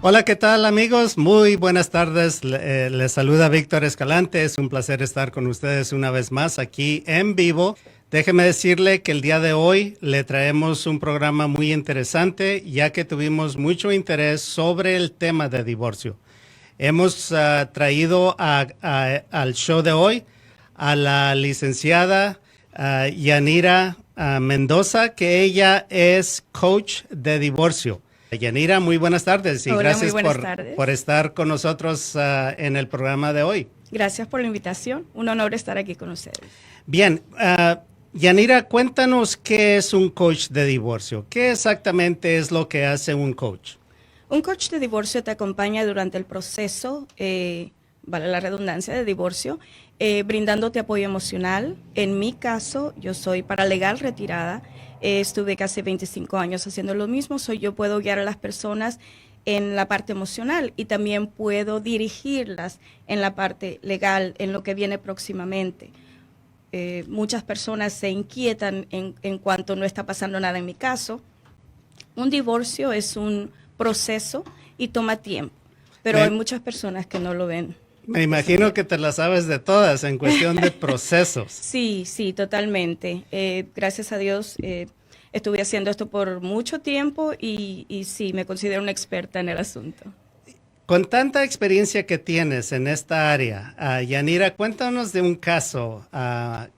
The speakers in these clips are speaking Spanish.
Hola, ¿qué tal amigos? Muy buenas tardes. Les saluda Víctor Escalante. Es un placer estar con ustedes una vez más aquí en vivo. Déjeme decirle que el día de hoy le traemos un programa muy interesante, ya que tuvimos mucho interés sobre el tema de divorcio. Hemos traído al show de hoy a la licenciada Yanira Mendoza, que ella es coach de divorcio. Yanira, muy buenas tardes y Hola, gracias muy buenas tardes. por estar con nosotros en el programa de hoy. Gracias por la invitación. Un honor estar aquí con ustedes. Bien, Yanira, cuéntanos qué es un coach de divorcio. ¿Qué exactamente es lo que hace un coach? Un coach de divorcio te acompaña durante el proceso, vale la redundancia, de divorcio, brindándote apoyo emocional. En mi caso, yo soy paralegal retirada. Estuve casi 25 años haciendo lo mismo. Yo puedo guiar a las personas en la parte emocional y también puedo dirigirlas en la parte legal, en lo que viene próximamente. Muchas personas se inquietan en cuanto no está pasando nada en mi caso. Un divorcio es un proceso y toma tiempo, pero hay muchas personas que no lo ven. Me imagino que te las sabes de todas en cuestión de procesos. Sí, sí, totalmente. Gracias a Dios estuve haciendo esto por mucho tiempo y sí, me considero una experta en el asunto. Con tanta experiencia que tienes en esta área, Yanira, cuéntanos de un caso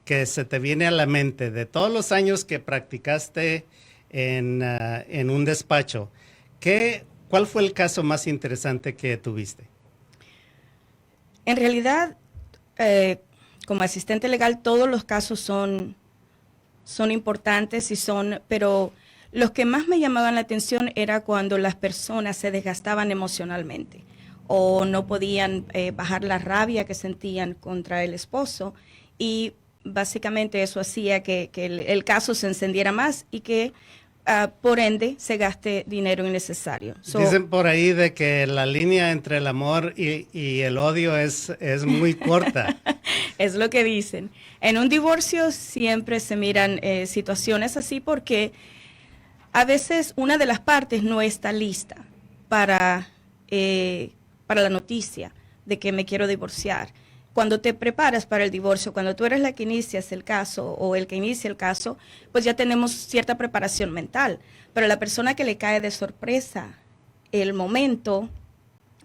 que se te viene a la mente de todos los años que practicaste en un despacho. ¿Cuál fue el caso más interesante que tuviste? En realidad, como asistente legal, todos los casos son importantes pero los que más me llamaban la atención era cuando las personas se desgastaban emocionalmente o no podían bajar la rabia que sentían contra el esposo y básicamente eso hacía que el caso se encendiera más y que por ende se gaste dinero innecesario. Dicen por ahí de que la línea entre el amor y el odio es muy corta. Es lo que dicen. En un divorcio siempre se miran situaciones así porque a veces una de las partes no está lista para la noticia de que me quiero divorciar. Cuando te preparas para el divorcio, cuando tú eres la que inicias el caso o el que inicia el caso, pues ya tenemos cierta preparación mental. Pero la persona que le cae de sorpresa el momento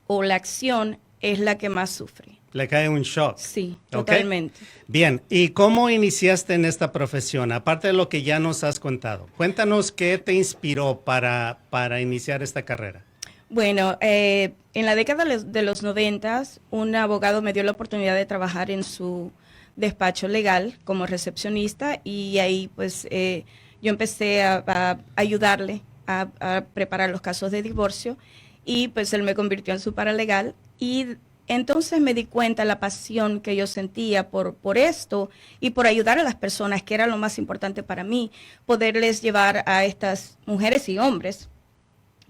o la acción es la que más sufre. Le cae un shock. Sí, totalmente. Okay. Bien, ¿y cómo iniciaste en esta profesión? Aparte de lo que ya nos has contado, cuéntanos qué te inspiró para iniciar esta carrera. Bueno, en la década de los 90, un abogado me dio la oportunidad de trabajar en su despacho legal como recepcionista y ahí pues yo empecé a ayudarle a preparar los casos de divorcio y pues él me convirtió en su paralegal y entonces me di cuenta la pasión que yo sentía por esto y por ayudar a las personas, que era lo más importante para mí, poderles llevar a estas mujeres y hombres,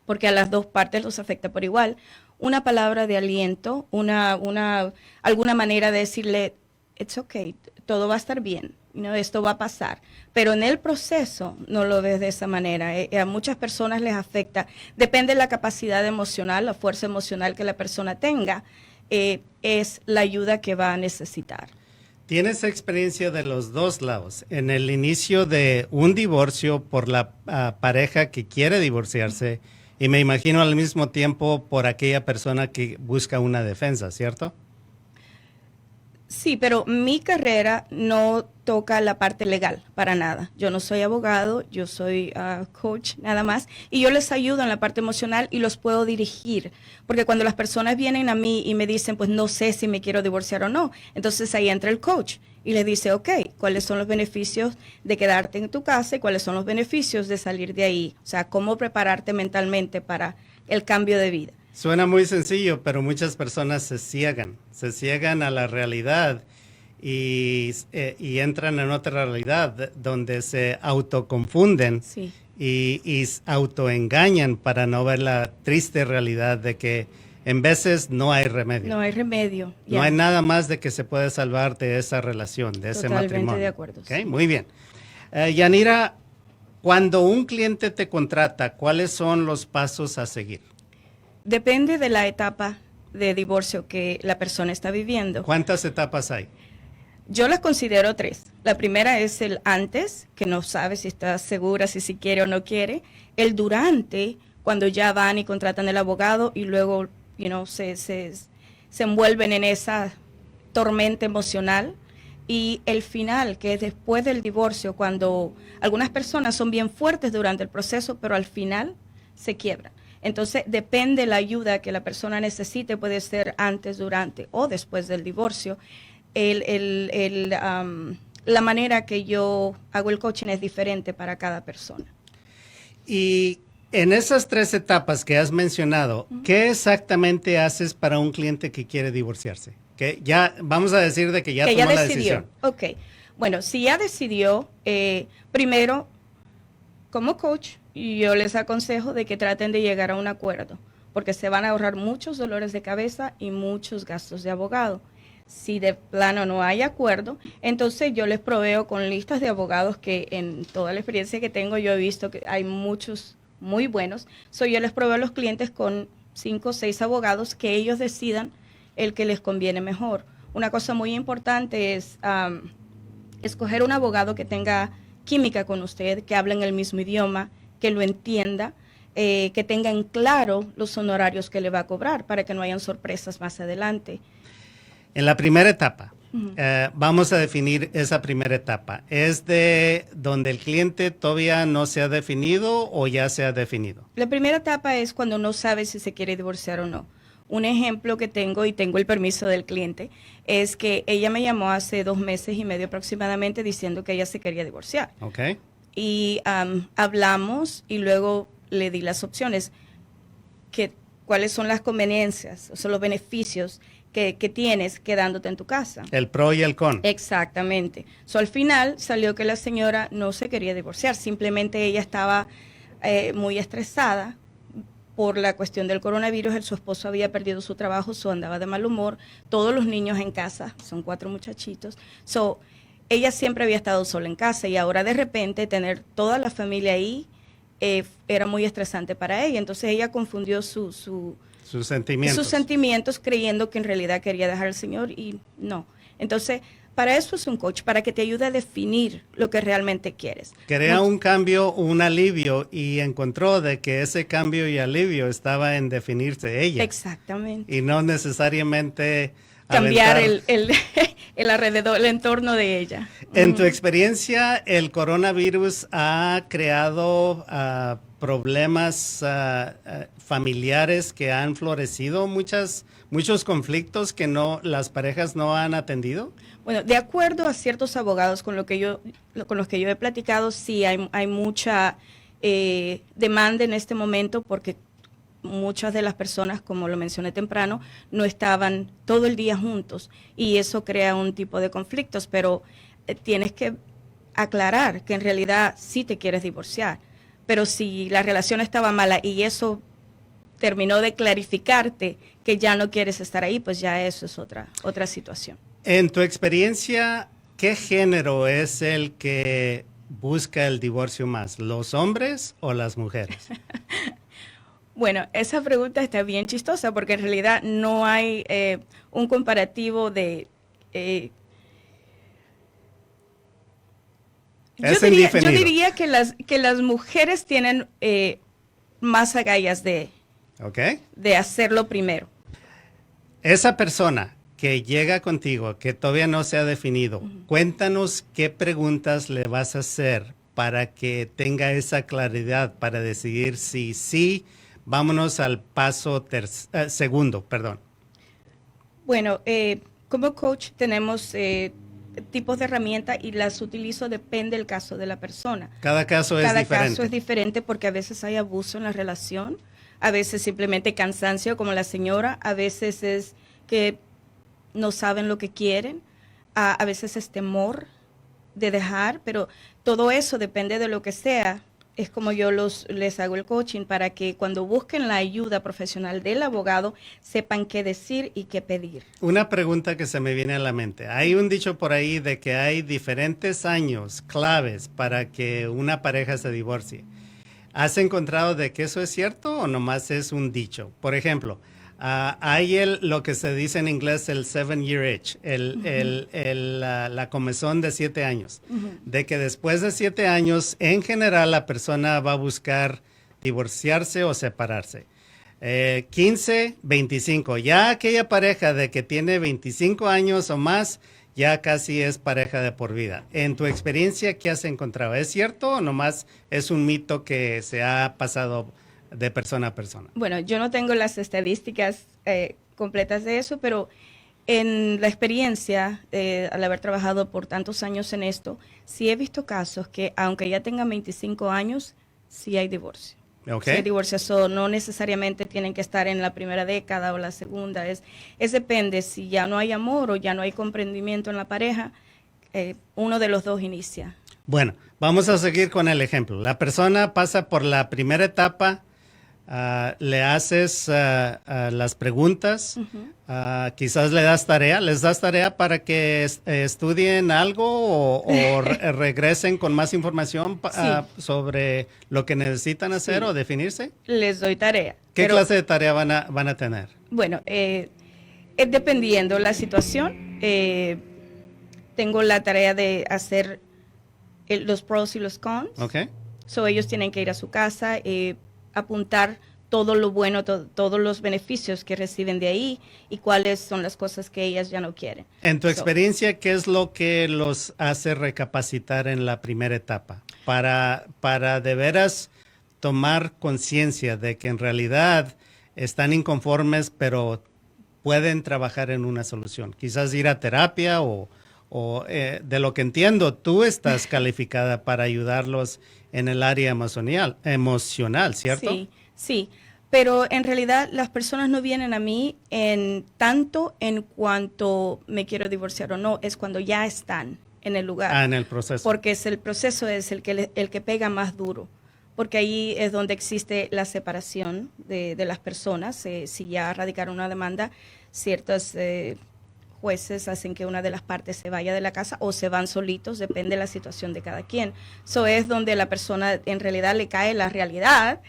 porque a las dos partes los afecta por igual, una palabra de aliento, alguna manera de decirle, it's okay, todo va a estar bien, esto va a pasar. Pero en el proceso no lo ves de esa manera. A muchas personas les afecta, depende de la capacidad emocional, la fuerza emocional que la persona tenga, es la ayuda que va a necesitar. Tienes experiencia de los dos lados. En el inicio de un divorcio por la pareja que quiere divorciarse, y me imagino al mismo tiempo por aquella persona que busca una defensa, ¿cierto? Sí, pero mi carrera no toca la parte legal para nada. Yo no soy abogado, yo soy coach nada más y yo les ayudo en la parte emocional y los puedo dirigir. Porque cuando las personas vienen a mí y me dicen, pues no sé si me quiero divorciar o no, entonces ahí entra el coach y les dice, ok, ¿cuáles son los beneficios de quedarte en tu casa y cuáles son los beneficios de salir de ahí? O sea, cómo prepararte mentalmente para el cambio de vida. Suena muy sencillo, pero muchas personas se ciegan a la realidad y entran en otra realidad donde se autoconfunden Sí. y autoengañan para no ver la triste realidad de que en veces no hay remedio. No hay remedio. No hay nada más de que se puede salvar de esa relación, de ese matrimonio. Totalmente de acuerdo. Okay, muy bien. Yanira, cuando un cliente te contrata, ¿cuáles son los pasos a seguir? Depende de la etapa de divorcio que la persona está viviendo. ¿Cuántas etapas hay? Yo las considero 3. La primera es el antes, que no sabe si está segura, si quiere o no quiere. El durante, cuando ya van y contratan el abogado y luego se envuelven en esa tormenta emocional. Y el final, que es después del divorcio, cuando algunas personas son bien fuertes durante el proceso, pero al final se quiebran. Entonces, depende de la ayuda que la persona necesite, puede ser antes, durante o después del divorcio. La manera que yo hago el coaching es diferente para cada persona. Y en esas 3 etapas que has mencionado, ¿qué exactamente haces para un cliente que quiere divorciarse? Que ya, vamos a decir de que ya tomó la decisión. Ok. Bueno, si ya decidió, primero, como coach, yo les aconsejo de que traten de llegar a un acuerdo, porque se van a ahorrar muchos dolores de cabeza y muchos gastos de abogado. Si de plano no hay acuerdo, entonces yo les proveo con listas de abogados que en toda la experiencia que tengo yo he visto que hay muchos muy buenos. Yo les proveo a los clientes con 5 o 6 abogados que ellos decidan el que les conviene mejor. Una cosa muy importante es escoger un abogado que tenga química con usted, que hable en el mismo idioma, que lo entienda, que tenga en claro los honorarios que le va a cobrar para que no hayan sorpresas más adelante. En la primera etapa, vamos a definir esa primera etapa. ¿Es de donde el cliente todavía no se ha definido o ya se ha definido? La primera etapa es cuando no sabe si se quiere divorciar o no. Un ejemplo que tengo, y tengo el permiso del cliente, es que ella me llamó hace 2 meses y medio aproximadamente diciendo que ella se quería divorciar. Okay. Y hablamos y luego le di las opciones, cuáles son las conveniencias, o sea, los beneficios que tienes quedándote en tu casa. El pro y el con. Exactamente. Al final salió que la señora no se quería divorciar, simplemente ella estaba muy estresada por la cuestión del coronavirus. Su esposo había perdido su trabajo, andaba de mal humor, todos los niños en casa, son 4 muchachitos. Ella siempre había estado sola en casa y ahora de repente tener toda la familia ahí era muy estresante para ella. Entonces ella confundió sus sentimientos creyendo que en realidad quería dejar al Señor y no. Entonces, para eso es un coach, para que te ayude a definir lo que realmente quieres. Crea un cambio, un alivio, y encontró de que ese cambio y alivio estaba en definirse ella. Exactamente. Y no necesariamente cambiar el alrededor, el entorno de ella. En tu experiencia, ¿el coronavirus ha creado problemas familiares que han florecido, muchos conflictos que las parejas no han atendido? Bueno, de acuerdo a ciertos abogados con los que yo he platicado, sí hay mucha demanda en este momento porque muchas de las personas, como lo mencioné temprano, no estaban todo el día juntos y eso crea un tipo de conflictos, pero tienes que aclarar que en realidad sí te quieres divorciar, pero si la relación estaba mala y eso terminó de clarificarte que ya no quieres estar ahí, pues ya eso es otra situación. En tu experiencia, ¿qué género es el que busca el divorcio más, los hombres o las mujeres? Bueno, esa pregunta está bien chistosa porque en realidad no hay un comparativo de... yo diría que las mujeres tienen más agallas de hacerlo primero. Esa persona que llega contigo, que todavía no se ha definido, cuéntanos qué preguntas le vas a hacer para que tenga esa claridad para decidir si sí. Vámonos al paso segundo, perdón. Bueno, como coach tenemos tipos de herramientas y las utilizo, depende del caso de la persona. Cada caso es diferente. Cada caso es diferente porque a veces hay abuso en la relación, a veces simplemente cansancio como la señora, a veces es que no saben lo que quieren, a veces es temor de dejar, pero todo eso depende de lo que sea. Es como yo les hago el coaching para que cuando busquen la ayuda profesional del abogado sepan qué decir y qué pedir. Una pregunta que se me viene a la mente. Hay un dicho por ahí de que hay diferentes años claves para que una pareja se divorcie. ¿Has encontrado de que eso es cierto o nomás es un dicho? Por ejemplo, hay lo que se dice en inglés el 7-year itch, la comezón de 7 años, de que después de 7 años, en general, la persona va a buscar divorciarse o separarse. 15, 25. Ya aquella pareja de que tiene 25 años o más, ya casi es pareja de por vida. En tu experiencia, ¿qué has encontrado? ¿Es cierto o nomás es un mito que se ha pasado de persona a persona? Bueno, yo no tengo las estadísticas completas de eso, pero en la experiencia, al haber trabajado por tantos años en esto, sí he visto casos que aunque ya tengan 25 años, sí hay divorcio. Okay. Sí hay divorcio, so, no necesariamente tienen que estar en la primera década o la segunda, es depende, si ya no hay amor o ya no hay comprendimiento en la pareja, uno de los dos inicia. Bueno, vamos a seguir con el ejemplo. La persona pasa por la primera etapa, le haces las preguntas, quizás les das tarea para que estudien algo o regresen con más información sobre lo que necesitan hacer o definirse. Les doy tarea. ¿Qué clase de tarea van a tener? Bueno, dependiendo la situación, tengo la tarea de hacer los pros y los cons. Okay. So ellos tienen que ir a su casa, apuntar todo lo bueno, todos los beneficios que reciben de ahí y cuáles son las cosas que ellas ya no quieren. En tu experiencia, ¿qué es lo que los hace recapacitar en la primera etapa? Para de veras tomar conciencia de que en realidad están inconformes, pero pueden trabajar en una solución. Quizás ir a terapia o de lo que entiendo, tú estás calificada para ayudarlos en el área emocional, ¿cierto? Sí, pero en realidad las personas no vienen a mí tanto en cuanto me quiero divorciar o no, es cuando ya están en el lugar. En el proceso. Porque el proceso es el que pega más duro, porque ahí es donde existe la separación de las personas. Si ya radicaron una demanda, ciertos jueces hacen que una de las partes se vaya de la casa o se van solitos, depende de la situación de cada quien. Eso es donde la persona en realidad le cae la realidad,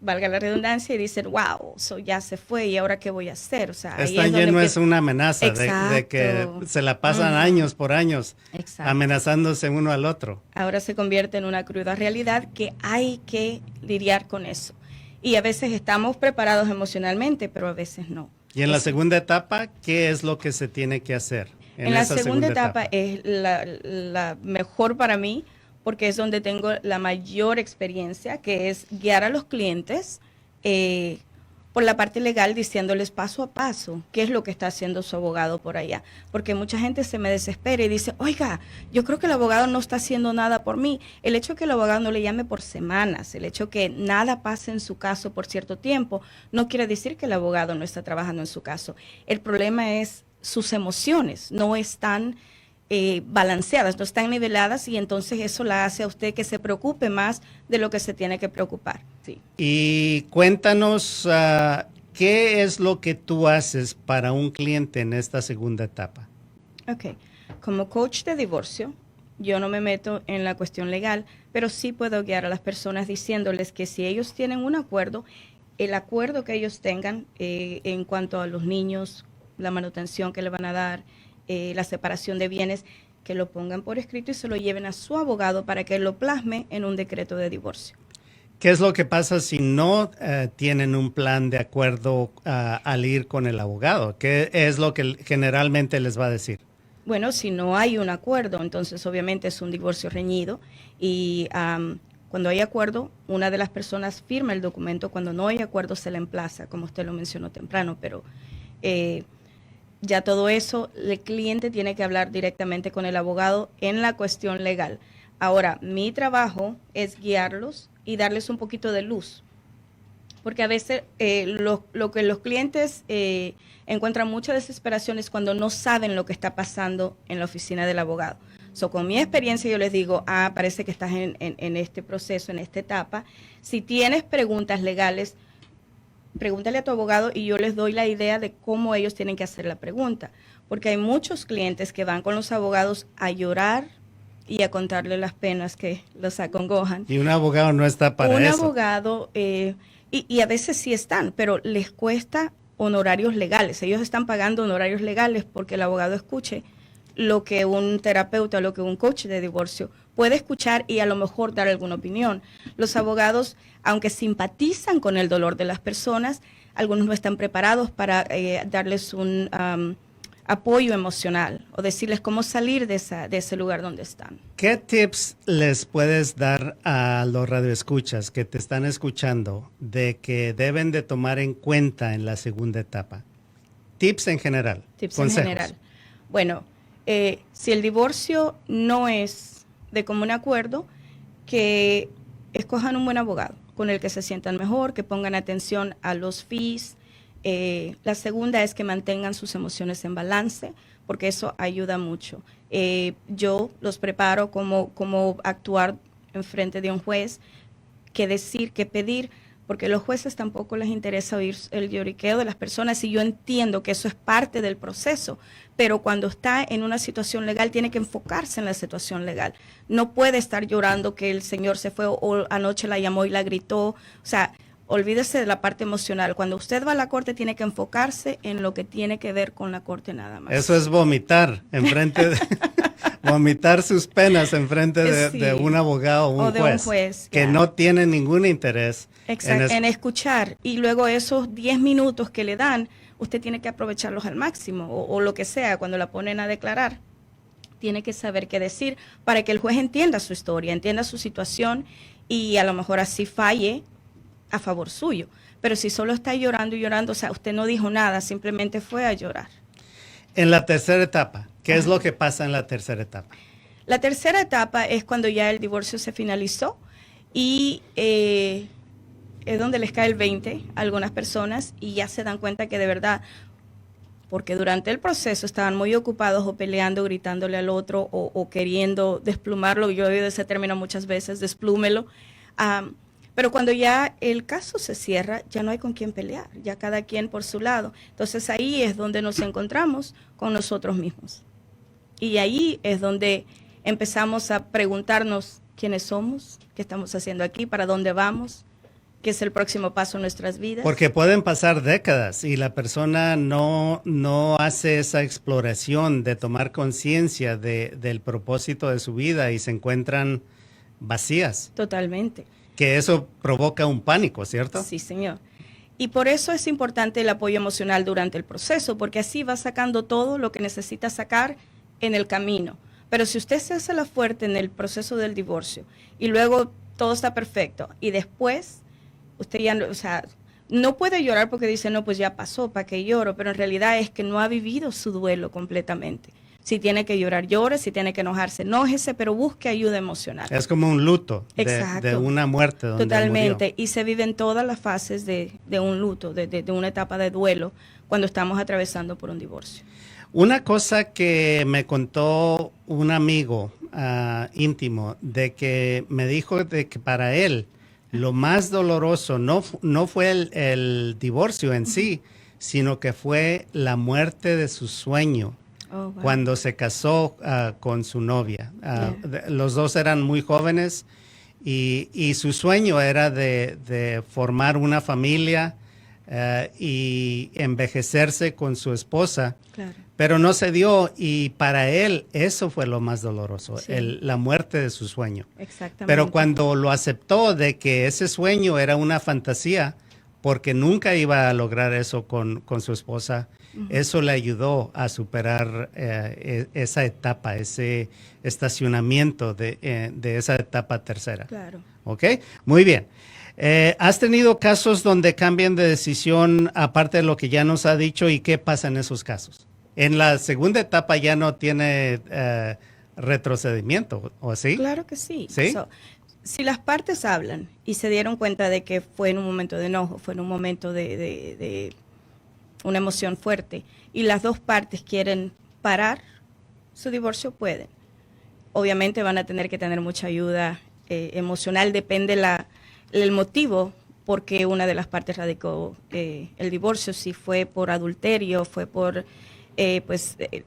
valga la redundancia, y dicen, wow, ya se fue y ahora qué voy a hacer. O sea, están llenos es una amenaza de que se la pasan años por años amenazándose uno al otro. Ahora se convierte en una cruda realidad que hay que lidiar con eso. Y a veces estamos preparados emocionalmente, pero a veces no. Y en la segunda etapa, ¿qué es lo que se tiene que hacer? En la segunda etapa es la mejor para mí, porque es donde tengo la mayor experiencia, que es guiar a los clientes por la parte legal, diciéndoles paso a paso qué es lo que está haciendo su abogado por allá. Porque mucha gente se me desespera y dice, oiga, yo creo que el abogado no está haciendo nada por mí. El hecho de que el abogado no le llame por semanas, el hecho de que nada pase en su caso por cierto tiempo, no quiere decir que el abogado no está trabajando en su caso. El problema es sus emociones, no están balanceadas, no están niveladas, y entonces eso la hace a usted que se preocupe más de lo que se tiene que preocupar. Sí. Y cuéntanos, ¿qué es lo que tú haces para un cliente en esta segunda etapa? Ok, como coach de divorcio, yo no me meto en la cuestión legal, pero sí puedo guiar a las personas diciéndoles que si ellos tienen un acuerdo, el acuerdo que ellos tengan en cuanto a los niños, la manutención que le van a dar, la separación de bienes, que lo pongan por escrito y se lo lleven a su abogado para que lo plasme en un decreto de divorcio. ¿Qué es lo que pasa si no tienen un plan de acuerdo al ir con el abogado? ¿Qué es lo que generalmente les va a decir? Bueno, si no hay un acuerdo, entonces obviamente es un divorcio reñido y cuando hay acuerdo, una de las personas firma el documento. Cuando no hay acuerdo, se le emplaza, como usted lo mencionó temprano, pero ya todo eso, el cliente tiene que hablar directamente con el abogado en la cuestión legal. Ahora, mi trabajo es guiarlos y darles un poquito de luz, porque a veces lo que los clientes encuentran mucha desesperación es cuando no saben lo que está pasando en la oficina del abogado. Con mi experiencia yo les digo, parece que estás en este proceso, en esta etapa. Si tienes preguntas legales, pregúntale a tu abogado y yo les doy la idea de cómo ellos tienen que hacer la pregunta, porque hay muchos clientes que van con los abogados a llorar y a contarle las penas que los acongojan. Y un abogado no está para Un eso. abogado, y a veces sí están, pero les cuesta honorarios legales. Ellos están pagando honorarios legales porque el abogado escuche lo que un terapeuta, lo que un coach de divorcio puede escuchar y a lo mejor dar alguna opinión. Los abogados, aunque simpatizan con el dolor de las personas, algunos no están preparados para darles un apoyo emocional o decirles cómo salir de ese lugar donde están. ¿Qué tips les puedes dar a los radioescuchas que te están escuchando de que deben de tomar en cuenta en la segunda etapa? Tips en general. Tips consejos. En general. Bueno, si el divorcio no es de común acuerdo, que escojan un buen abogado con el que se sientan mejor, que pongan atención a los fees. La segunda es que mantengan sus emociones en balance, porque eso ayuda mucho. Yo los preparo como actuar en frente de un juez, qué decir, qué pedir, porque a los jueces tampoco les interesa oír el lloriqueo de las personas y yo entiendo que eso es parte del proceso, pero cuando está en una situación legal tiene que enfocarse en la situación legal. No puede estar llorando que el señor se fue o anoche la llamó y la gritó, o sea, olvídese de la parte emocional. Cuando usted va a la corte tiene que enfocarse en lo que tiene que ver con la corte nada más. Eso es vomitar enfrente de vomitar sus penas enfrente de un abogado o un juez que no tiene ningún interés en escuchar. Y luego esos 10 minutos que le dan, usted tiene que aprovecharlos al máximo o lo que sea cuando la ponen a declarar. Tiene que saber qué decir para que el juez entienda su historia, entienda su situación y a lo mejor así falle a favor suyo, pero si solo está llorando y llorando, o sea, usted no dijo nada, simplemente fue a llorar. En la tercera etapa, ¿qué es lo que pasa en la tercera etapa? La tercera etapa es cuando ya el divorcio se finalizó y es donde les cae el 20 a algunas personas y ya se dan cuenta que de verdad, porque durante el proceso estaban muy ocupados o peleando, gritándole al otro o queriendo desplumarlo, yo he oído ese término muchas veces, desplúmelo, pero cuando ya el caso se cierra, ya no hay con quién pelear, ya cada quien por su lado. Entonces ahí es donde nos encontramos con nosotros mismos. Y ahí es donde empezamos a preguntarnos quiénes somos, qué estamos haciendo aquí, para dónde vamos, qué es el próximo paso en nuestras vidas. Porque pueden pasar décadas y la persona no hace esa exploración de tomar conciencia del propósito de su vida y se encuentran vacías. Totalmente. Que eso provoca un pánico, ¿cierto? Sí, señor. Y por eso es importante el apoyo emocional durante el proceso, porque así va sacando todo lo que necesita sacar en el camino. Pero si usted se hace la fuerte en el proceso del divorcio y luego todo está perfecto y después usted ya no, o sea, no puede llorar porque dice, no, pues ya pasó, ¿para qué lloro? Pero en realidad es que no ha vivido su duelo completamente. Si tiene que llorar, llore, si tiene que enojarse, enójese, pero busque ayuda emocional. Es como un luto de una muerte. Donde totalmente, murió. Y se viven todas las fases de un luto, de una etapa de duelo, cuando estamos atravesando por un divorcio. Una cosa que me contó un amigo íntimo, de que me dijo de que para él lo más doloroso no fue el divorcio en sí, sino que fue la muerte de su sueño. Oh, wow. Cuando se casó con su novia. Los dos eran muy jóvenes y su sueño era de formar una familia y envejecerse con su esposa. Claro. Pero no se dio y para él eso fue lo más doloroso, Sí. la muerte de su sueño. Exactamente. Pero cuando lo aceptó de que ese sueño era una fantasía, porque nunca iba a lograr eso con su esposa, eso le ayudó a superar esa etapa, ese estacionamiento de esa etapa tercera. Claro. ¿Ok? Muy bien. ¿Has tenido casos donde cambian de decisión aparte de lo que ya nos ha dicho y qué pasa en esos casos? En la segunda etapa ya no tiene retrocedimiento, ¿o sí? Claro que sí. ¿Sí? Si las partes hablan y se dieron cuenta de que fue en un momento de enojo, fue en un momento de una emoción fuerte y las dos partes quieren parar su divorcio, pueden. Obviamente van a tener que tener mucha ayuda emocional, depende el motivo por qué una de las partes radicó el divorcio, si fue por adulterio, fue por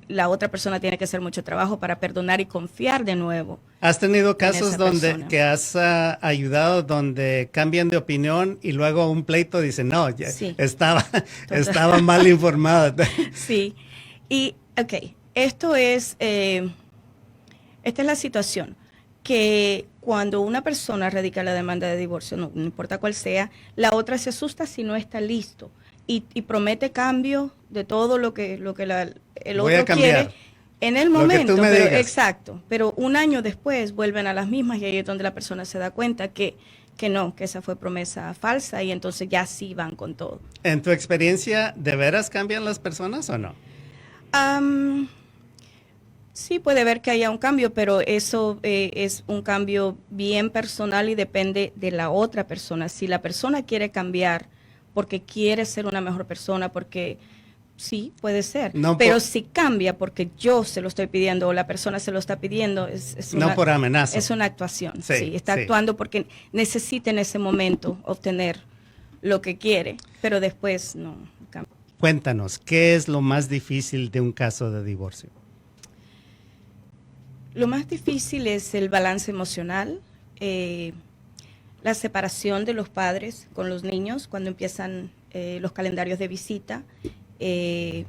la otra persona tiene que hacer mucho trabajo para perdonar y confiar de nuevo. ¿Has tenido casos esa donde persona. que has ayudado donde cambian de opinión y luego un pleito dice, no, ya Sí. estaba mal informada? Sí. Y, ok, esta es la situación, que cuando una persona radica la demanda de divorcio, no importa cuál sea, la otra se asusta si no está listo y promete cambio de todo lo que el Voy a otro cambiar. quiere en el Lo que momento, tú me pero digas. exacto, pero un año después vuelven a las mismas y ahí es donde la persona se da cuenta que no, que esa fue promesa falsa y entonces ya sí van con todo. ¿En tu experiencia, de veras cambian las personas o no? Am, Sí, puede ver que haya un cambio, pero eso es un cambio bien personal y depende de la otra persona. Si la persona quiere cambiar porque quiere ser una mejor persona, porque sí, puede ser, No pero por, si cambia porque yo se lo estoy pidiendo o la persona se lo está pidiendo, no por amenaza. es una actuación. Sí, Sí, está sí. actuando porque necesita en ese momento obtener lo que quiere, pero después no cambia. Cuéntanos, ¿qué es lo más difícil de un caso de divorcio? Lo más difícil es el balance emocional, la separación de los padres con los niños cuando empiezan los calendarios de visita, eh,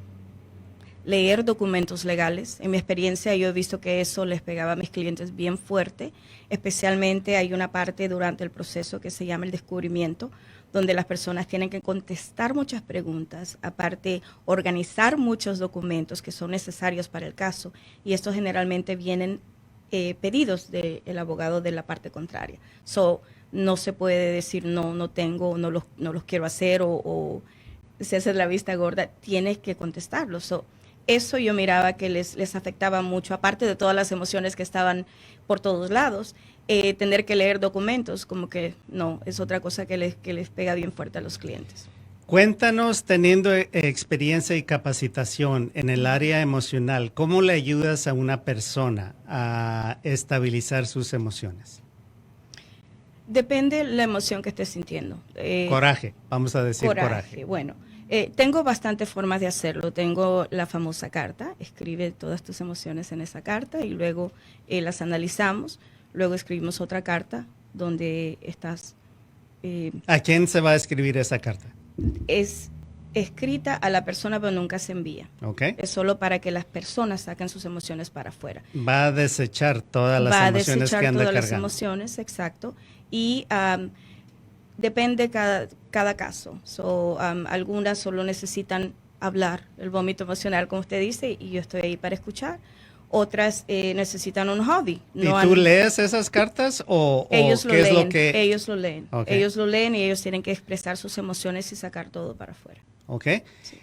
leer documentos legales. En mi experiencia yo he visto que eso les pegaba a mis clientes bien fuerte, especialmente hay una parte durante el proceso que se llama el descubrimiento, donde las personas tienen que contestar muchas preguntas, aparte organizar muchos documentos que son necesarios para el caso, y estos generalmente vienen pedidos del abogado de la parte contraria. So, no se puede decir no tengo, no los quiero hacer o se hace la vista gorda, tienes que contestarlos. So, eso yo miraba que les afectaba mucho, aparte de todas las emociones que estaban por todos lados. Tener que leer documentos, como que no, es otra cosa que les pega bien fuerte a los clientes. Cuéntanos, teniendo experiencia y capacitación en el área emocional, ¿cómo le ayudas a una persona a estabilizar sus emociones? Depende la emoción que estés sintiendo. Coraje, vamos a decir coraje. Bueno, tengo bastantes formas de hacerlo. Tengo la famosa carta, escribe todas tus emociones en esa carta y luego las analizamos. Luego escribimos otra carta donde estás... ¿A quién se va a escribir esa carta? Es escrita a la persona, pero nunca se envía. Okay. Es solo para que las personas saquen sus emociones para afuera. Va a desechar todas las emociones que anda todas las cargando. emociones, exacto. Y depende cada caso. Algunas solo necesitan hablar, el vómito emocional, como usted dice, y yo estoy ahí para escuchar. Otras necesitan un hobby. ¿Y tú lees esas cartas o ellos qué lo es leen, lo que...? ellos lo leen. Okay. Ellos lo leen y ellos tienen que expresar sus emociones y sacar todo para afuera. Ok. Sí.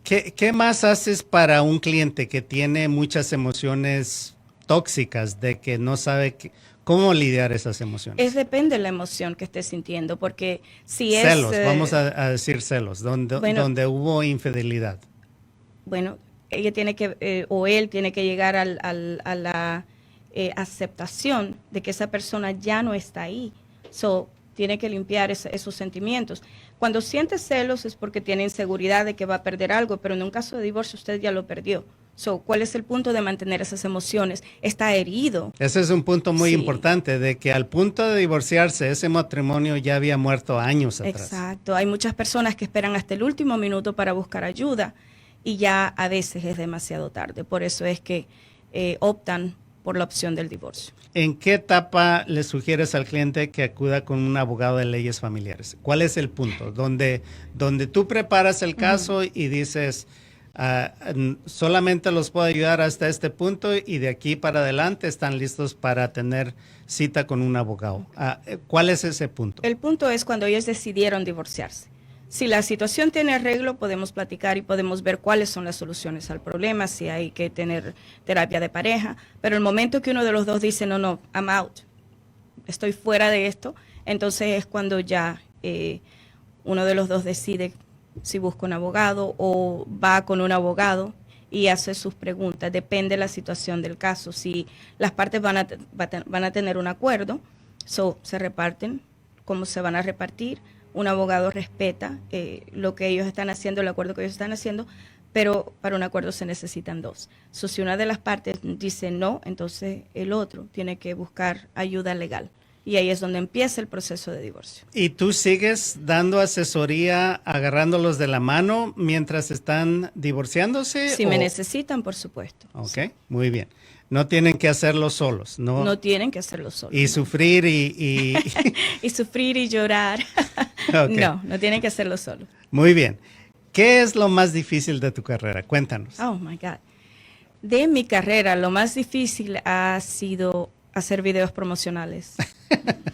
¿Qué más haces para un cliente que tiene muchas emociones tóxicas, de que no sabe cómo lidiar esas emociones? Depende de la emoción que esté sintiendo, porque si celos, es... vamos a decir celos, donde hubo infidelidad. Bueno, ella tiene que, o él tiene que llegar a la aceptación de que esa persona ya no está ahí. So, tiene que limpiar esos sentimientos. Cuando siente celos es porque tiene inseguridad de que va a perder algo, pero en un caso de divorcio usted ya lo perdió. So, ¿cuál es el punto de mantener esas emociones? Está herido. Ese es un punto muy importante, de que al punto de divorciarse, ese matrimonio ya había muerto años atrás. Exacto. Hay muchas personas que esperan hasta el último minuto para buscar ayuda y ya a veces es demasiado tarde. Por eso es que optan por la opción del divorcio. ¿En qué etapa le sugieres al cliente que acuda con un abogado de leyes familiares? ¿Cuál es el punto? Donde tú preparas el caso y dices, solamente los puedo ayudar hasta este punto y de aquí para adelante están listos para tener cita con un abogado. ¿Cuál es ese punto? El punto es cuando ellos decidieron divorciarse. Si la situación tiene arreglo, podemos platicar y podemos ver cuáles son las soluciones al problema, si hay que tener terapia de pareja, pero el momento que uno de los dos dice, no, I'm out, estoy fuera de esto, entonces es cuando ya uno de los dos decide si busca un abogado o va con un abogado y hace sus preguntas. Depende de la situación del caso. Si las partes van a tener un acuerdo, se reparten, cómo se van a repartir, un abogado respeta lo que ellos están haciendo, el acuerdo que ellos están haciendo, pero para un acuerdo se necesitan dos. So, si una de las partes dice no, entonces el otro tiene que buscar ayuda legal. Y ahí es donde empieza el proceso de divorcio. ¿Y tú sigues dando asesoría, agarrándolos de la mano mientras están divorciándose? Si me necesitan, por supuesto. Ok, Sí. muy bien. No tienen que hacerlo solos, ¿no? No tienen que hacerlo solos. Y no. sufrir y... Y sufrir y llorar. Okay. No tienen que hacerlo solos. Muy bien. ¿Qué es lo más difícil de tu carrera? Cuéntanos. Oh, my God. De mi carrera, lo más difícil ha sido hacer videos promocionales.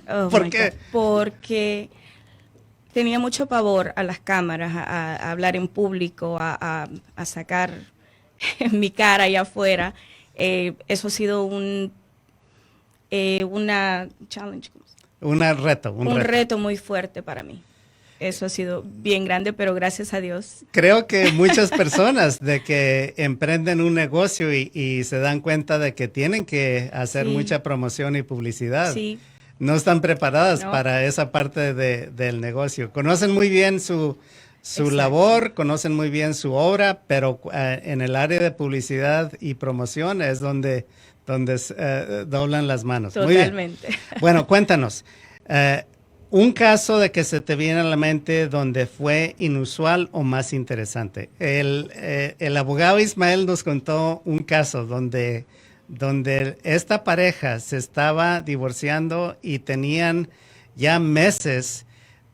Oh, ¿Por qué? God. Porque tenía mucho pavor a las cámaras, a hablar en público, a sacar mi cara allá afuera. Eso ha sido una challenge. Un reto. Un reto muy fuerte para mí. Eso ha sido bien grande, pero gracias a Dios. Creo que muchas personas de que emprenden un negocio y se dan cuenta de que tienen que hacer mucha promoción y publicidad. Sí. No están preparadas para esa parte del negocio. Conocen muy bien su labor, conocen muy bien su obra, pero en el área de publicidad y promoción es donde doblan las manos. Totalmente. Muy bien. Bueno, cuéntanos. Un caso de que se te viene a la mente donde fue inusual o más interesante. El abogado Ismael nos contó un caso donde esta pareja se estaba divorciando y tenían ya meses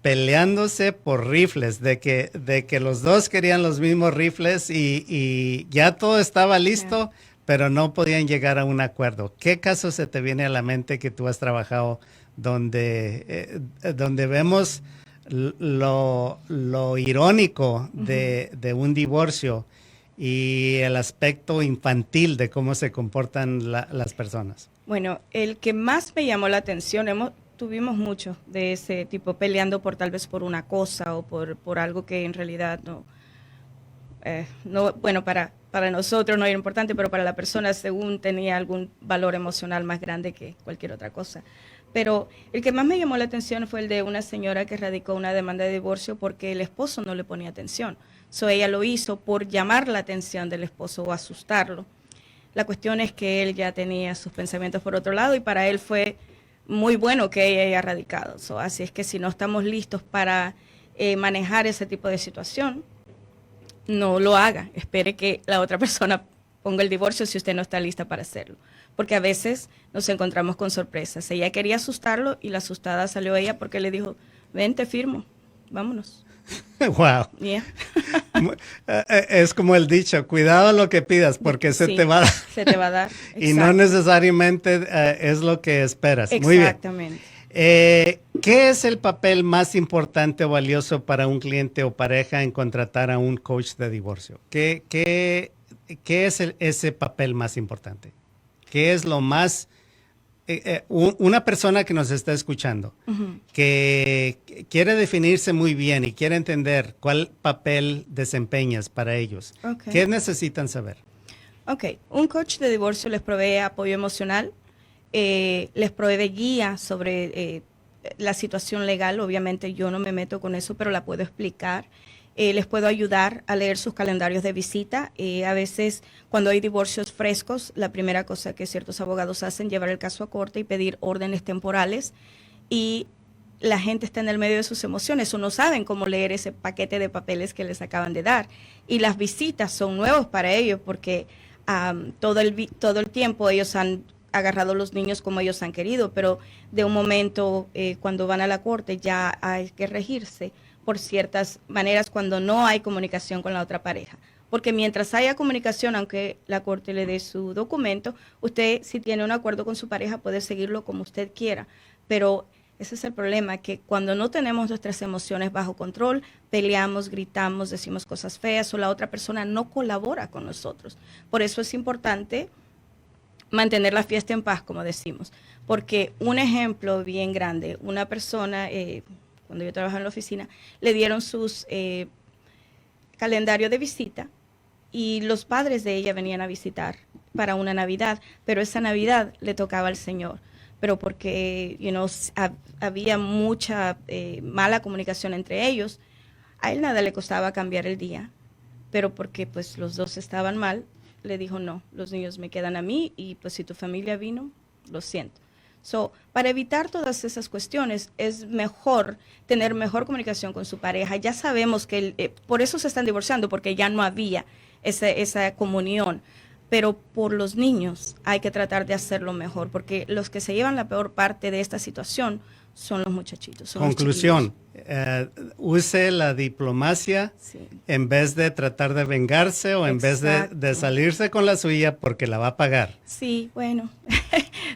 peleándose por rifles, de que los dos querían los mismos rifles y ya todo estaba listo, pero no podían llegar a un acuerdo. ¿Qué caso se te viene a la mente que tú has trabajado donde vemos lo irónico de un divorcio y el aspecto infantil de cómo se comportan las personas? Bueno, el que más me llamó la atención, tuvimos muchos de ese tipo peleando tal vez por una cosa o por algo que en realidad no, bueno, para nosotros no era importante, pero para la persona según tenía algún valor emocional más grande que cualquier otra cosa. Pero el que más me llamó la atención fue el de una señora que radicó una demanda de divorcio porque el esposo no le ponía atención. Ella lo hizo por llamar la atención del esposo o asustarlo. La cuestión es que él ya tenía sus pensamientos por otro lado y para él fue muy bueno que ella haya radicado. Así es que si no estamos listos para manejar ese tipo de situación, no lo haga. Espere que la otra persona ponga el divorcio si usted no está lista para hacerlo. Porque a veces nos encontramos con sorpresas. Ella quería asustarlo y la asustada salió ella porque le dijo, ven, te firmo, vámonos. Wow. Yeah. Es como el dicho, cuidado lo que pidas porque se te va a dar. Se te va a dar. Y no necesariamente es lo que esperas. Muy bien. Exactamente. ¿Qué es el papel más importante o valioso para un cliente o pareja en contratar a un coach de divorcio? ¿Qué es ese papel más importante? ¿Qué es lo más... una persona que nos está escuchando, que quiere definirse muy bien y quiere entender cuál papel desempeñas para ellos, ¿qué necesitan saber? Un coach de divorcio les provee apoyo emocional, les provee guía sobre la situación legal. Obviamente yo no me meto con eso, pero la puedo explicar. Les puedo ayudar a leer sus calendarios de visita. A veces, cuando hay divorcios frescos, la primera cosa que ciertos abogados hacen es llevar el caso a corte y pedir órdenes temporales. Y la gente está en el medio de sus emociones o no saben cómo leer ese paquete de papeles que les acaban de dar. Y las visitas son nuevos para ellos porque todo el tiempo ellos han agarrado a los niños como ellos han querido, pero de un momento cuando van a la corte ya hay que regirse por ciertas maneras cuando no hay comunicación con la otra pareja. Porque mientras haya comunicación, aunque la corte le dé su documento, usted si tiene un acuerdo con su pareja puede seguirlo como usted quiera. Pero ese es el problema, que cuando no tenemos nuestras emociones bajo control, peleamos, gritamos, decimos cosas feas o la otra persona no colabora con nosotros. Por eso es importante mantener la fiesta en paz, como decimos. Porque un ejemplo bien grande, una persona... cuando yo trabajaba en la oficina, le dieron sus calendario de visita y los padres de ella venían a visitar para una Navidad, pero esa Navidad le tocaba al señor. pero porque, había mucha mala comunicación entre ellos. A él nada le costaba cambiar el día, pero porque pues los dos estaban mal, le dijo no, los niños me quedan a mí y pues si tu familia vino, lo siento. So, para evitar todas esas cuestiones es mejor tener mejor comunicación con su pareja. Ya sabemos que por eso se están divorciando, porque ya no había esa comunión. Pero por los niños hay que tratar de hacerlo mejor, porque los que se llevan la peor parte de esta situación son los muchachitos. Son Conclusión, use la diplomacia sí. en vez de tratar de vengarse o en vez de salirse con la suya porque la va a pagar. Sí, bueno,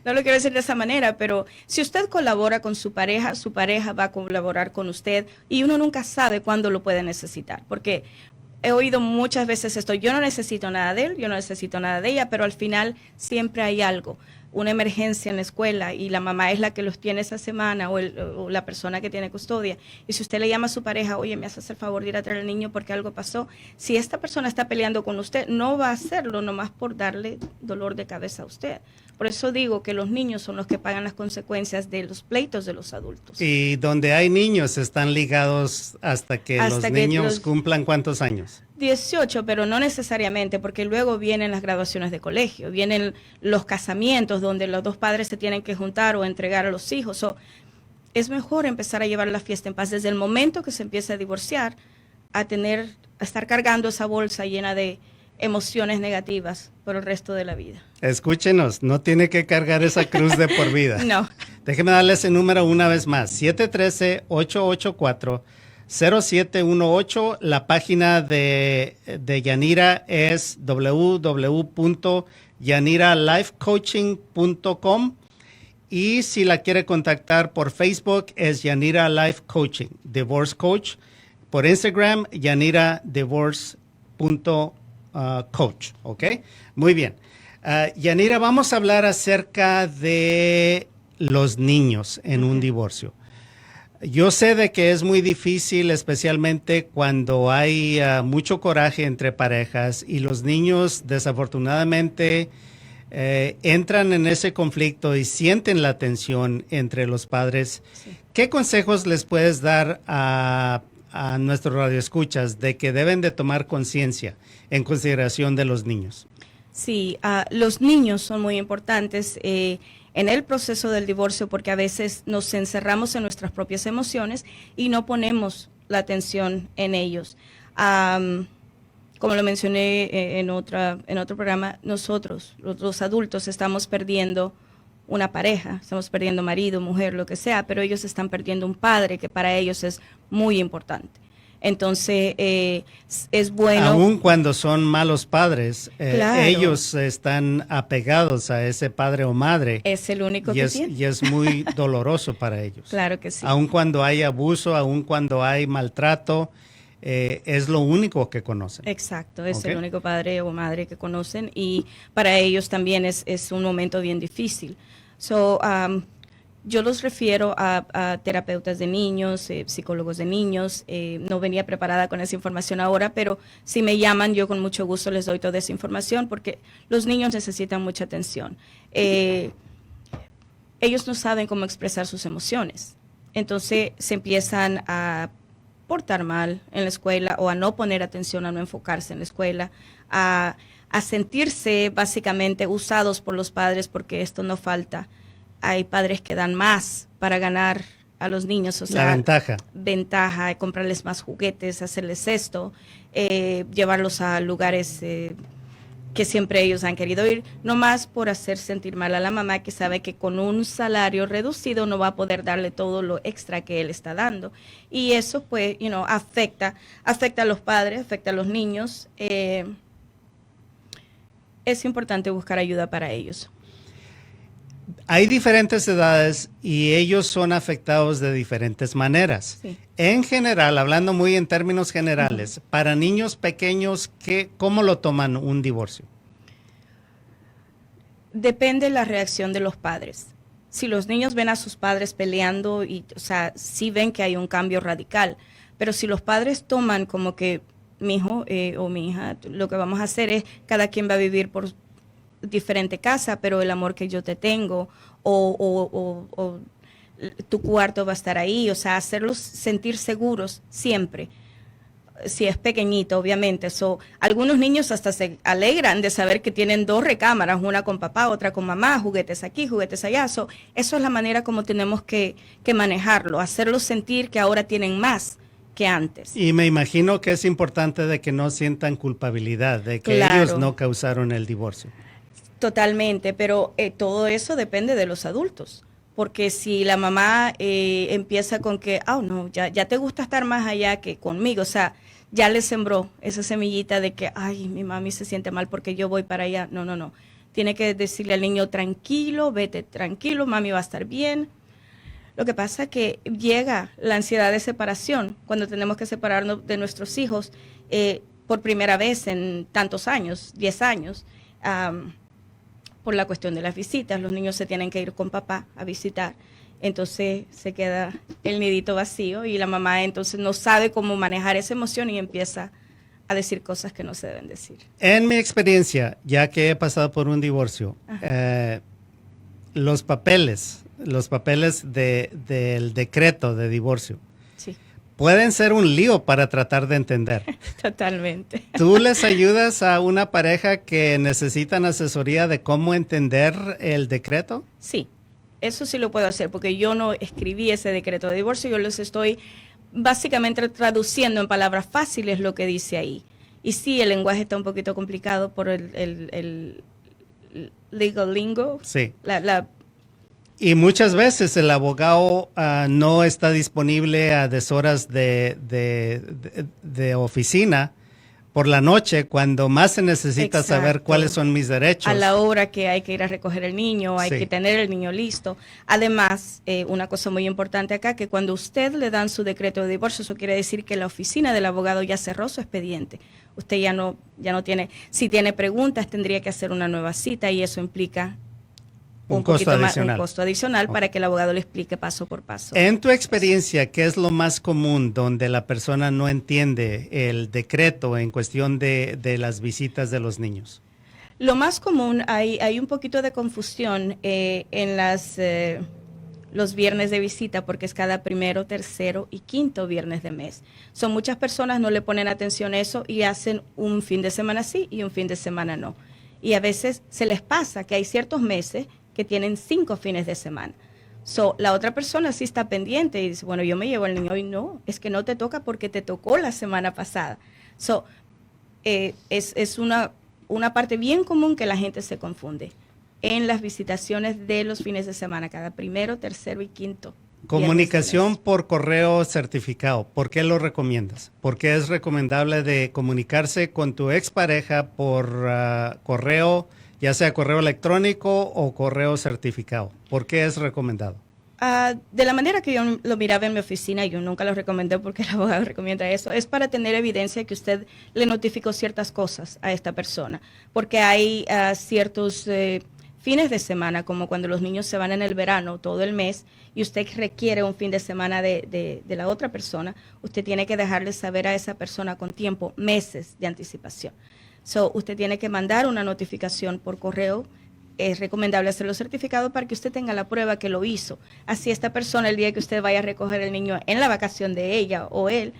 no lo quiero decir de esa manera, pero si usted colabora con su pareja va a colaborar con usted y uno nunca sabe cuándo lo puede necesitar, porque he oído muchas veces esto, yo no necesito nada de él, yo no necesito nada de ella, pero al final siempre hay algo, una emergencia en la escuela y la mamá es la que los tiene esa semana o la persona que tiene custodia. Y si usted le llama a su pareja, oye, me haces el favor de ir a traer al niño porque algo pasó, si esta persona está peleando con usted, no va a hacerlo nomás por darle dolor de cabeza a usted. Por eso digo que los niños son los que pagan las consecuencias de los pleitos de los adultos. Y donde hay niños están ligados hasta que los niños cumplan ¿cuántos años? 18, pero no necesariamente, porque luego vienen las graduaciones de colegio, vienen los casamientos donde los dos padres se tienen que juntar o entregar a los hijos. Es mejor empezar a llevar la fiesta en paz desde el momento que se empieza a divorciar, a estar cargando esa bolsa llena de emociones negativas por el resto de la vida. Escúchenos, no tiene que cargar esa cruz de por vida. No. Déjeme darle ese número una vez más, 713-884-0718. La página de Yanira es www.yaniralifecoaching.com y si la quiere contactar por Facebook es Yanira Life Coaching, Divorce Coach. Por Instagram, yaniradivorce.coach, ¿ok? Muy bien. Yanira, vamos a hablar acerca de los niños en un divorcio. Yo sé de que es muy difícil, especialmente cuando hay mucho coraje entre parejas y los niños desafortunadamente entran en ese conflicto y sienten la tensión entre los padres. Sí. ¿Qué consejos les puedes dar a nuestros radioescuchas de que deben de tomar conciencia en consideración de los niños? Sí, los niños son muy importantes en el proceso del divorcio porque a veces nos encerramos en nuestras propias emociones y no ponemos la atención en ellos. Como lo mencioné en otro programa, nosotros, los adultos, estamos perdiendo una pareja, estamos perdiendo marido, mujer, lo que sea, pero ellos están perdiendo un padre que para ellos es muy importante. Entonces, es bueno. Aun cuando son malos padres, claro, ellos están apegados a ese padre o madre. Es el único que tiene. Y es muy doloroso para ellos. Claro que sí. Aun cuando hay abuso, aun cuando hay maltrato, es lo único que conocen. Exacto, es el único padre o madre que conocen y para ellos también es un momento bien difícil. Yo los refiero a terapeutas de niños, psicólogos de niños. No venía preparada con esa información ahora, pero si me llaman, yo con mucho gusto les doy toda esa información porque los niños necesitan mucha atención. Ellos no saben cómo expresar sus emociones. Entonces se empiezan a portar mal en la escuela o a no poner atención, a no enfocarse en la escuela, a sentirse básicamente usados por los padres porque esto no falta. Hay padres que dan más para ganar a los niños, o sea, la ventaja. Ventaja, comprarles más juguetes, hacerles esto, llevarlos a lugares que siempre ellos han querido ir, nomás por hacer sentir mal a la mamá que sabe que con un salario reducido no va a poder darle todo lo extra que él está dando. Y eso pues, afecta a los padres, afecta a los niños. Es importante buscar ayuda para ellos. Hay diferentes edades y ellos son afectados de diferentes maneras. Sí. En general, hablando muy en términos generales, para niños pequeños, ¿cómo lo toman un divorcio? Depende de la reacción de los padres. Si los niños ven a sus padres peleando, sí ven que hay un cambio radical. Pero si los padres toman como que mi hijo o mi hija, lo que vamos a hacer es cada quien va a vivir diferente casa, pero el amor que yo te tengo, o tu cuarto va a estar ahí, o sea, hacerlos sentir seguros siempre. Si es pequeñito, obviamente. Algunos niños hasta se alegran de saber que tienen 2 recámaras, una con papá, otra con mamá, juguetes aquí, juguetes allá. Eso es la manera como tenemos que manejarlo, hacerlos sentir que ahora tienen más que antes. Y me imagino que es importante de que no sientan culpabilidad, de que Claro. ellos no causaron el divorcio. Totalmente, pero todo eso depende de los adultos. Porque si la mamá empieza con que, no, ya te gusta estar más allá que conmigo, o sea, ya le sembró esa semillita de que, ay, mi mami se siente mal porque yo voy para allá. No, no, no. Tiene que decirle al niño, tranquilo, vete tranquilo, mami va a estar bien. Lo que pasa es que llega la ansiedad de separación cuando tenemos que separarnos de nuestros hijos por primera vez en tantos años, 10 años. Por la cuestión de las visitas, los niños se tienen que ir con papá a visitar, entonces se queda el nidito vacío y la mamá entonces no sabe cómo manejar esa emoción y empieza a decir cosas que no se deben decir. En mi experiencia, ya que he pasado por un divorcio, los papeles del decreto de divorcio Sí, pueden ser un lío para tratar de entender. totalmente. ¿Tú les ayudas a una pareja que necesitan asesoría de cómo entender el decreto? Sí, eso sí lo puedo hacer porque yo no escribí ese decreto de divorcio, yo les estoy básicamente traduciendo en palabras fáciles lo que dice ahí. Y sí, el lenguaje está un poquito complicado por el legal lingo. Sí. La Y muchas veces el abogado no está disponible a deshoras de oficina por la noche, cuando más se necesita Exacto. saber cuáles son mis derechos. A la hora que hay que ir a recoger el niño, hay Sí. que tener el niño listo. Además, una cosa muy importante acá, que cuando usted le dan su decreto de divorcio, eso quiere decir que la oficina del abogado ya cerró su expediente. Usted ya no tiene, si tiene preguntas, tendría que hacer una nueva cita y eso implica Un costo adicional. Un costo adicional para que el abogado le explique paso por paso. En tu experiencia, ¿qué es lo más común donde la persona no entiende el decreto en cuestión de las visitas de los niños? Lo más común, hay un poquito de confusión en los viernes de visita porque es cada primero, tercero y quinto viernes de mes. Muchas personas no le ponen atención a eso y hacen un fin de semana sí y un fin de semana no. Y a veces se les pasa que hay ciertos meses que tienen 5 fines de semana. La otra persona sí está pendiente y dice, bueno, yo me llevo al niño y no, es que no te toca porque te tocó la semana pasada. Es una parte bien común que la gente se confunde en las visitaciones de los fines de semana, cada primero, tercero y quinto. Comunicación por correo certificado. ¿Por qué lo recomiendas? ¿Por qué es recomendable de comunicarse con tu expareja por correo, ya sea correo electrónico o correo certificado? ¿Por qué es recomendado? De la manera que yo lo miraba en mi oficina, yo nunca lo recomendé porque el abogado recomienda eso, es para tener evidencia que usted le notificó ciertas cosas a esta persona, porque hay ciertos fines de semana, como cuando los niños se van en el verano todo el mes y usted requiere un fin de semana de la otra persona, usted tiene que dejarle saber a esa persona con tiempo, meses de anticipación. Usted tiene que mandar una notificación por correo. Es recomendable hacerlo certificado para que usted tenga la prueba que lo hizo. Así esta persona, el día que usted vaya a recoger el niño en la vacación de ella o él,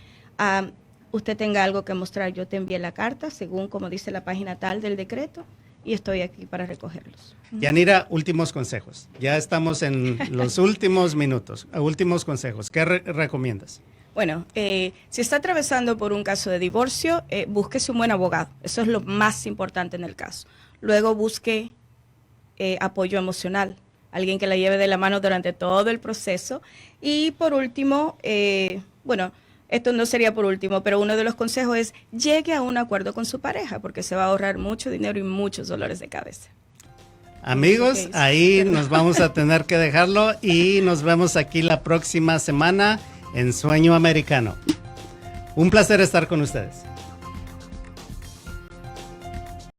usted tenga algo que mostrar. Yo te envié la carta, según como dice la página tal del decreto, y estoy aquí para recogerlos. Yanira, últimos consejos. Ya estamos en los últimos minutos. Últimos consejos. ¿Qué recomiendas? Bueno, si está atravesando por un caso de divorcio, búsquese un buen abogado. Eso es lo más importante en el caso. Luego busque apoyo emocional, alguien que la lleve de la mano durante todo el proceso. Y por último, bueno, esto no sería por último, pero uno de los consejos es llegue a un acuerdo con su pareja, porque se va a ahorrar mucho dinero y muchos dolores de cabeza. Amigos, ahí nos vamos a tener que dejarlo y nos vemos aquí la próxima semana en Sueño Americano. Un placer estar con ustedes.